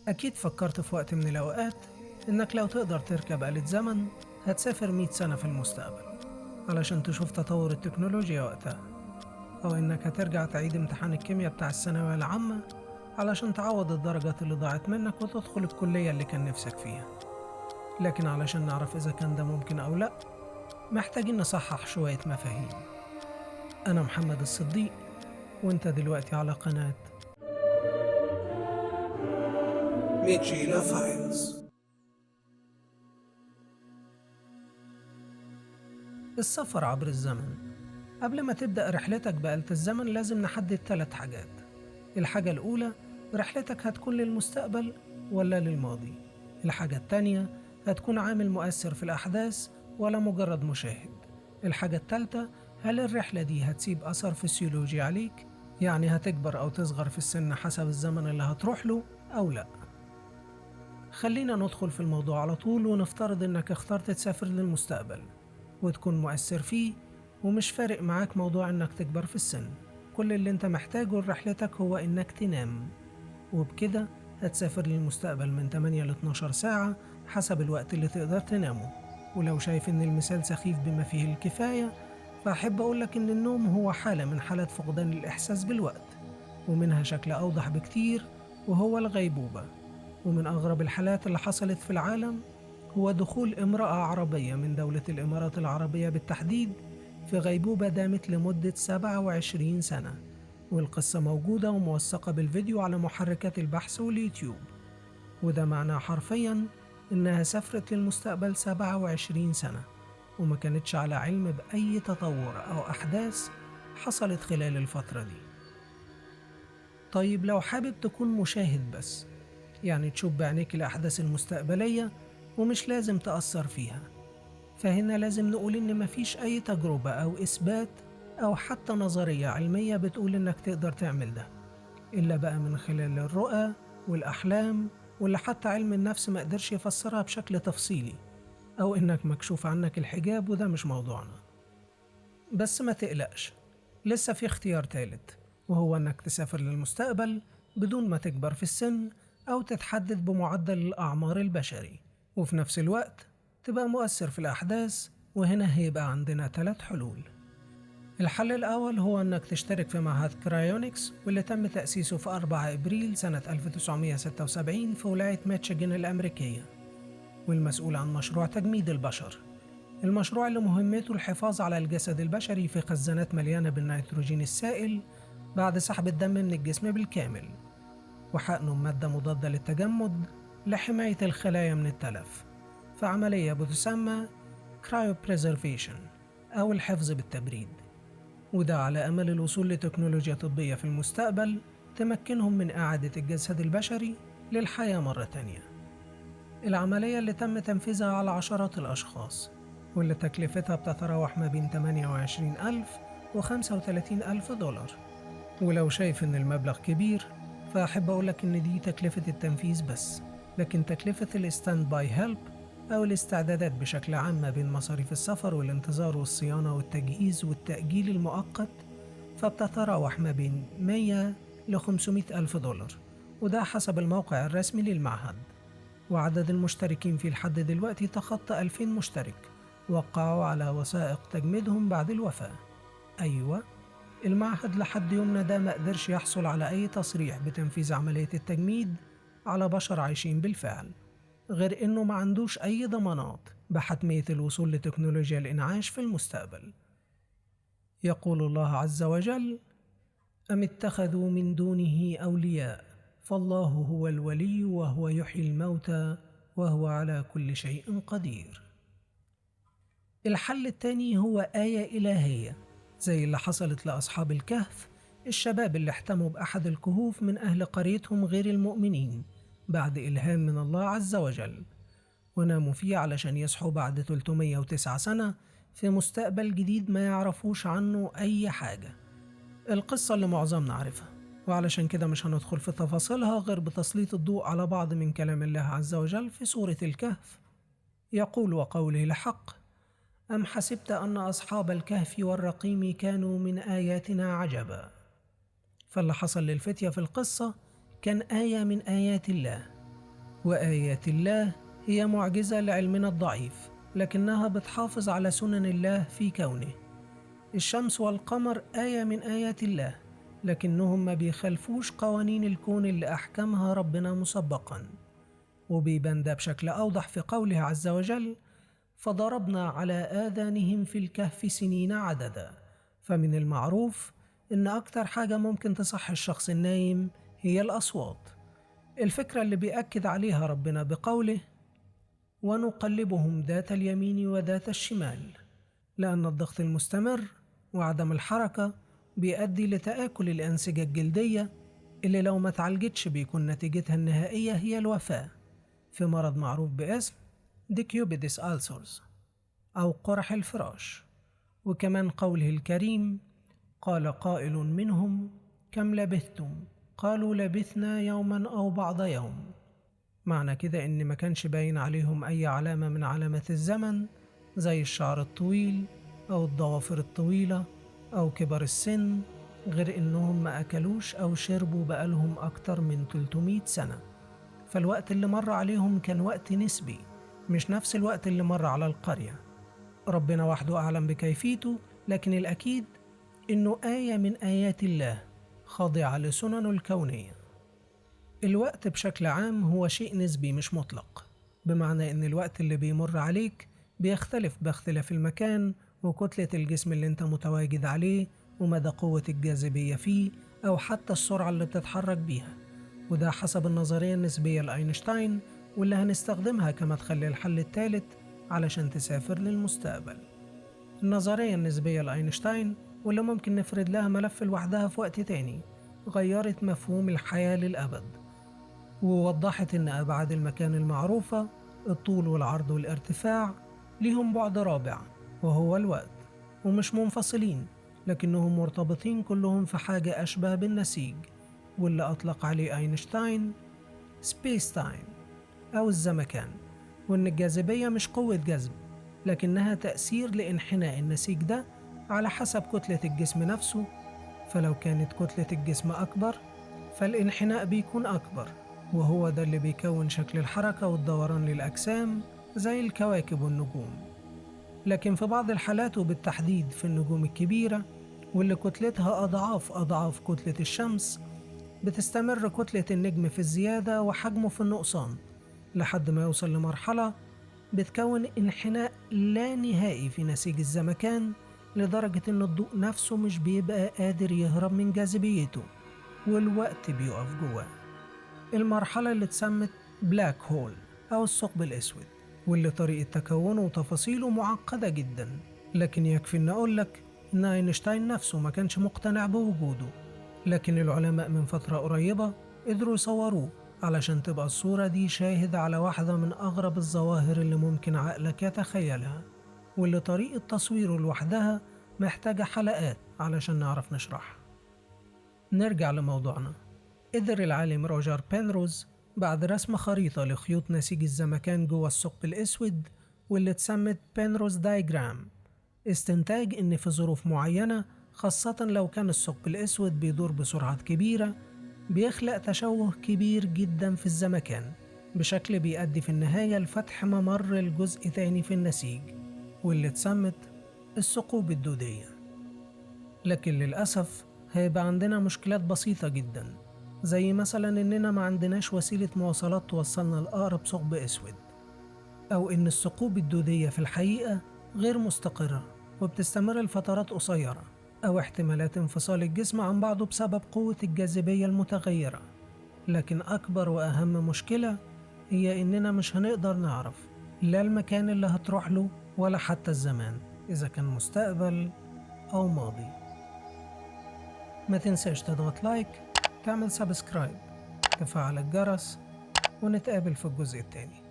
أكيد فكرت في وقت من الأوقات إنك لو تقدر تركب آلة زمن هتسافر 100 سنة في المستقبل علشان تشوف تطور التكنولوجيا وقتها، أو إنك هترجع تعيد امتحان الكيمياء بتاع الثانوية العامة علشان تعوض الدرجات اللي ضاعت منك وتدخل الكلية اللي كان نفسك فيها. لكن علشان نعرف إذا كان ده ممكن أو لأ محتاجين نصحح شوية مفاهيم. أنا محمد الصديق، وإنت دلوقتي على قناة ميتشيلا فايلز. السفر عبر الزمن. قبل ما تبدأ رحلتك بآلة الزمن لازم نحدد 3 حاجات. الحاجة الأولى، رحلتك هتكون للمستقبل ولا للماضي؟ الحاجة التانية، هتكون عامل مؤثر في الأحداث ولا مجرد مشاهد؟ الحاجة التالتة، هل الرحلة دي هتسيب أثر فسيولوجي عليك؟ يعني هتكبر أو تصغر في السن حسب الزمن اللي هتروح له أو لأ؟ خلينا ندخل في الموضوع على طول ونفترض إنك اخترت تسافر للمستقبل وتكون مؤثر فيه، ومش فارق معاك موضوع إنك تكبر في السن. كل اللي انت محتاجه لرحلتك هو إنك تنام، وبكده هتسافر للمستقبل من 8 ل 12 ساعة حسب الوقت اللي تقدر تنامه. ولو شايف إن المثال سخيف بما فيه الكفاية، فأحب أقولك إن النوم هو حالة من حالات فقدان الإحساس بالوقت، ومنها شكل أوضح بكتير وهو الغيبوبة. ومن أغرب الحالات اللي حصلت في العالم هو دخول امرأة عربية من دولة الإمارات العربية بالتحديد في غيبوبة دامت لمدة 27 سنة، والقصة موجودة وموثقة بالفيديو على محركات البحث واليوتيوب. وده معناه حرفيا إنها سافرت للمستقبل 27 سنة وما كانتش على علم بأي تطور أو أحداث حصلت خلال الفترة دي. طيب لو حابب تكون مشاهد بس، يعني تشوف بعينيك الأحداث المستقبلية ومش لازم تأثر فيها، فهنا لازم نقول إن مفيش أي تجربة أو إثبات أو حتى نظرية علمية بتقول إنك تقدر تعمل ده، إلا بقى من خلال الرؤى والأحلام، واللي حتى علم النفس ما قدرش يفسرها بشكل تفصيلي، أو إنك مكشوف عنك الحجاب، وده مش موضوعنا. بس ما تقلقش، لسه في اختيار تالت، وهو إنك تسافر للمستقبل بدون ما تكبر في السن أو تتحدد بمعدل الأعمار البشري، وفي نفس الوقت تبقى مؤثر في الأحداث. وهنا هيبقى عندنا 3 حلول. الحل الأول هو أنك تشترك في معهد كرايونيكس، واللي تم تأسيسه في 4 إبريل سنة 1976 في ولاية ميتشيغان الأمريكية، والمسؤول عن مشروع تجميد البشر. المشروع اللي مهمته الحفاظ على الجسد البشري في خزانات مليانة بالنيتروجين السائل بعد سحب الدم من الجسم بالكامل، وحقنه مادة مضادة للتجمد لحماية الخلايا من التلف، في عملية بتسمى cryopreservation أو الحفظ بالتبريد. وده على أمل الوصول لتكنولوجيا طبية في المستقبل تمكنهم من إعادة الجسد البشري للحياة مرة تانية. العملية اللي تم تنفيذها على عشرات الأشخاص، واللي تكلفتها بتتراوح ما بين 28,000 و 35,000 دولار. ولو شايف إن المبلغ كبير، فأحب أقولك إن دي تكلفة التنفيذ بس، لكن تكلفة الستاند باي هيلب أو الاستعدادات بشكل عام ما بين مصاريف السفر والانتظار والصيانة والتجهيز والتأجيل المؤقت فبتتراوح ما بين 100 ل 500 ألف دولار، وده حسب الموقع الرسمي للمعهد. وعدد المشتركين فيه لحد دلوقتي تخطى 2000 مشترك وقعوا على وثائق تجميدهم بعد الوفاة. أيوة، المعهد لحد يومنا ده ما قدرش يحصل على أي تصريح بتنفيذ عملية التجميد على بشر عايشين بالفعل، غير إنه ما عندوش أي ضمانات بحتمية الوصول لتكنولوجيا الإنعاش في المستقبل. يقول الله عز وجل: أم اتخذوا من دونه أولياء فالله هو الولي وهو يحيي الموتى وهو على كل شيء قدير. الحل التاني هو آية إلهية زي اللي حصلت لأصحاب الكهف، الشباب اللي احتموا بأحد الكهوف من أهل قريتهم غير المؤمنين بعد إلهام من الله عز وجل، وناموا فيه علشان يصحوا بعد 309 سنة في مستقبل جديد ما يعرفوش عنه أي حاجة. القصة اللي معظمنا عارفها، وعلشان كده مش هندخل في تفاصيلها غير بتسليط الضوء على بعض من كلام الله عز وجل في سورة الكهف. يقول: وقوله الحق: أم حسبت أن أصحاب الكهف والرقيم كانوا من آياتنا عجبا. فاللي حصل للفتية في القصة كان آية من آيات الله، وآيات الله هي معجزة لعلمنا الضعيف، لكنها بتحافظ على سنن الله في كونه. الشمس والقمر آية من آيات الله، لكنهم ما بيخالفوش قوانين الكون اللي أحكمها ربنا مسبقا. وبيبان ده بشكل أوضح في قوله عز وجل: فضربنا على آذانهم في الكهف سنين عددا. فمن المعروف إن أكتر حاجة ممكن تصحي الشخص النايم هي الأصوات. الفكرة اللي بيأكد عليها ربنا بقوله: ونقلبهم ذات اليمين وذات الشمال، لأن الضغط المستمر وعدم الحركة بيؤدي لتآكل الأنسجة الجلدية، اللي لو ما اتعالجتش بيكون نتيجتها النهائية هي الوفاة، في مرض معروف باسم ديكيوبيديس ألسرز أو قرح الفراش. وكمان قوله الكريم: قال قائل منهم كم لبثتم؟ قالوا لبثنا يوما أو بعض يوم. معنى كده إن ما كانش باين عليهم أي علامة من علامات الزمن، زي الشعر الطويل أو الضوافر الطويلة أو كبر السن، غير إنهم ما أكلوش أو شربوا بقالهم أكتر من 300 سنة. فالوقت اللي مر عليهم كان وقت نسبي، مش نفس الوقت اللي مر على القرية. ربنا وحده أعلم بكيفيته، لكن الأكيد إنه آية من آيات الله خاضعة لسننه الكونية. الوقت بشكل عام هو شيء نسبي مش مطلق، بمعنى إن الوقت اللي بيمر عليك بيختلف باختلاف المكان وكتلة الجسم اللي انت متواجد عليه ومدى قوة الجاذبية فيه، أو حتى السرعة اللي بتتحرك بيها. وده حسب النظرية النسبية لأينشتاين، واللي هنستخدمها كمدخل للحل الثالث علشان تسافر للمستقبل. النظرية النسبية لأينشتاين، واللي ممكن نفرد لها ملف لوحدها في وقت تاني، غيرت مفهوم الحياة للأبد، ووضحت إن أبعاد المكان المعروفة، الطول والعرض والارتفاع، ليهم بعد رابع وهو الوقت، ومش منفصلين، لكنهم مرتبطين كلهم في حاجة أشبه بالنسيج، واللي أطلق عليه أينشتاين سبيس تايم أو الزمكان. وإن الجاذبية مش قوة جذب، لكنها تأثير لانحناء النسيج ده على حسب كتلة الجسم نفسه. فلو كانت كتلة الجسم أكبر فالانحناء بيكون أكبر، وهو ده اللي بيكون شكل الحركة والدوران للأجسام زي الكواكب والنجوم. لكن في بعض الحالات، وبالتحديد في النجوم الكبيرة واللي كتلتها أضعاف كتلة الشمس، بتستمر كتلة النجم في الزيادة وحجمه في النقصان لحد ما يوصل لمرحلة بتكون انحناء لا نهائي في نسيج الزمكان، لدرجة إن الضوء نفسه مش بيبقى قادر يهرب من جاذبيته والوقت بيقف جواه. المرحلة اللي اتسمت بلاك هول أو الثقب الأسود، واللي طريقة تكونه وتفاصيله معقدة جدا. لكن يكفي إن أقولك إن أينشتاين نفسه ما كانش مقتنع بوجوده، لكن العلماء من فترة قريبة قدروا يصوروه علشان تبقى الصورة دي شاهد على واحدة من أغرب الظواهر اللي ممكن عقلك يتخيلها، واللي طريقة تصويره لوحدها محتاجة حلقات علشان نعرف نشرحها. نرجع لموضوعنا. قدر العالم روجر بينروز بعد رسم خريطة لخيوط نسيج الزمكان جوه الثقب الأسود، واللي اتسمت بينروز دايجرام، استنتاج إن في ظروف معينة، خاصة لو كان الثقب الأسود بيدور بسرعات كبيرة، بيخلق تشوه كبير جدا في الزمكان بشكل بيؤدي في النهاية لفتح ممر لجزء تاني في النسيج، واللي اتسمت الثقوب الدودية. لكن للأسف هيبقى عندنا مشكلات بسيطة جدا، زي مثلا إننا ما عندناش وسيلة مواصلات توصلنا لأقرب ثقب أسود، أو إن الثقوب الدودية في الحقيقة غير مستقرة وبتستمر لفترات قصيرة، أو احتمالات انفصال الجسم عن بعضه بسبب قوة الجاذبية المتغيرة. لكن أكبر وأهم مشكلة هي إننا مش هنقدر نعرف لا المكان اللي هتروح له ولا حتى الزمان، إذا كان مستقبل أو ماضي. ما تنساش تضغط لايك، تعمل سبسكرايب، تفعل الجرس، ونتقابل في الجزء التاني.